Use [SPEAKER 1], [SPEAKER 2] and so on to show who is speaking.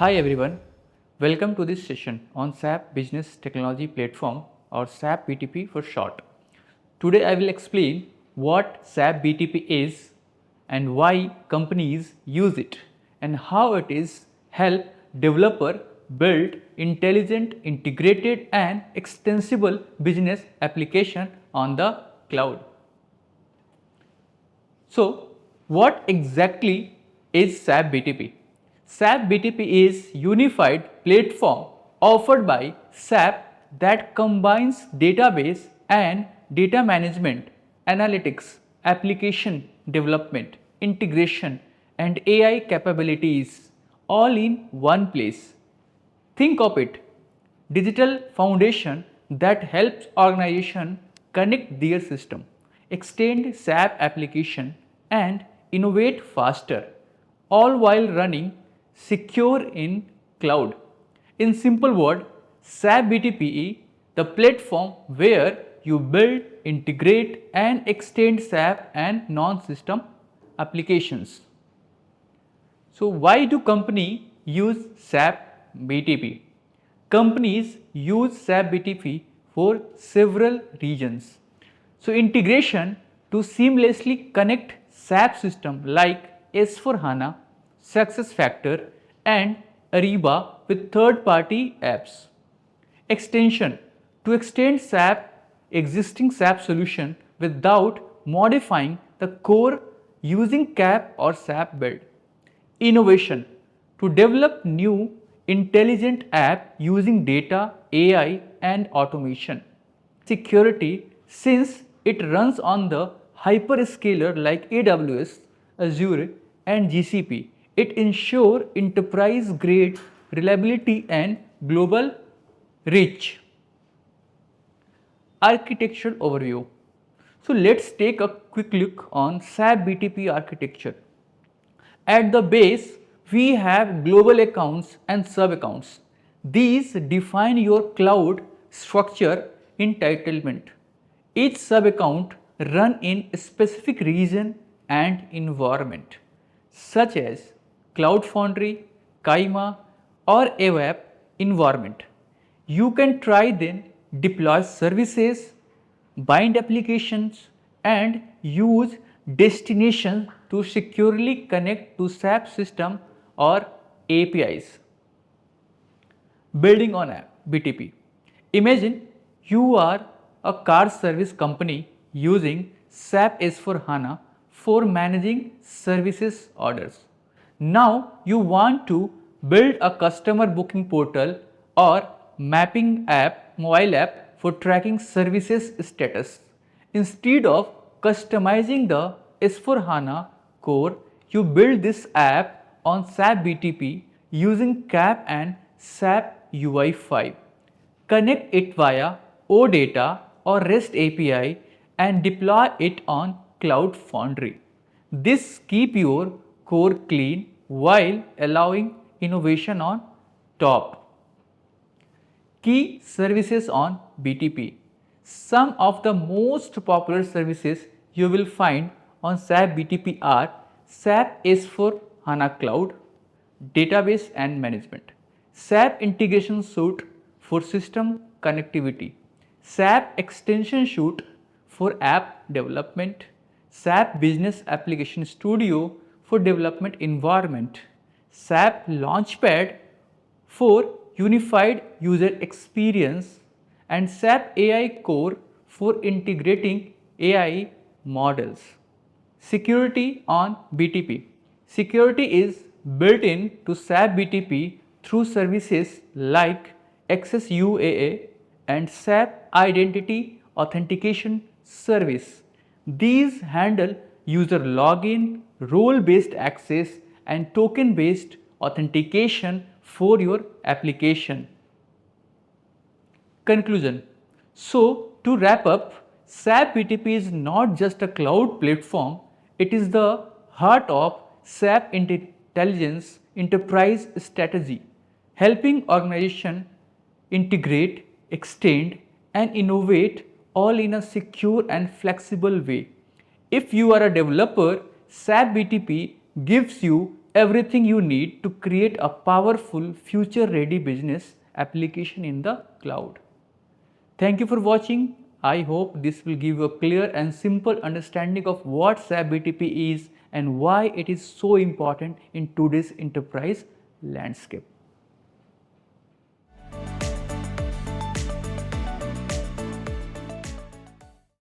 [SPEAKER 1] Hi everyone, welcome to this session on SAP Business Technology Platform or SAP BTP for short. Today I will explain what SAP BTP is and why companies use it and how it is help developer build intelligent, integrated and extensible business application on the cloud. So, what exactly is SAP BTP? SAP BTP is unified platform offered by SAP that combines database and data management, analytics, application development, integration and AI capabilities all in one place. Think of it, digital foundation that helps organization connect their system, extend SAP application and innovate faster, all while running secure in cloud. In simple word, SAP BTP, the platform where you build, integrate and extend SAP and non-system applications. So why do companies use SAP BTP? Companies use SAP BTP for several reasons. So integration to seamlessly connect SAP system like S4HANA, SuccessFactors and Ariba with third-party apps. Extension to extend SAP existing SAP solution without modifying the core using CAP or SAP build. Innovation to develop new intelligent app using data, AI and automation. Security since it runs on the hyperscaler like AWS, Azure and GCP. It ensures enterprise grade reliability and global reach. Architectural overview. So let's take a quick look on SAP BTP architecture. At the base, we have global accounts and sub-accounts. These define your cloud structure entitlement. Each sub-account run in a specific region and environment, such as Cloud Foundry, Kaima or AWAP environment. You can try then deploy services, bind applications and use destinations to securely connect to SAP system or APIs. Building on app BTP. Imagine you are a car service company using SAP S4HANA for managing services orders. Now you want to build a customer booking portal or mapping app, mobile app for tracking services status. Instead of customizing the S4HANA core, you build this app on SAP BTP using CAP and SAP UI5. Connect it via OData or REST API and deploy it on Cloud Foundry. This keeps your core clean while allowing innovation on top. Key services on BTP. Some of the most popular services you will find on SAP BTP are SAP S4 HANA Cloud, Database and Management, SAP Integration Suite for System Connectivity, SAP Extension Suite for App Development, SAP Business Application Studio for Development Environment, SAP Launchpad for Unified User Experience and SAP AI Core for integrating AI models. Security on BTP. Security is built in to SAP BTP through services like Access UAA and SAP Identity Authentication Service. These handle user login, role-based access and token-based authentication for your application. Conclusion. So, to wrap up, SAP BTP is not just a cloud platform, it is the heart of SAP Intelligence Enterprise Strategy, helping organizations integrate, extend and innovate all in a secure and flexible way. If you are a developer, SAP BTP gives you everything you need to create a powerful future-ready business application in the cloud. Thank you for watching. I hope this will give you a clear and simple understanding of what SAP BTP is and why it is so important in today's enterprise landscape.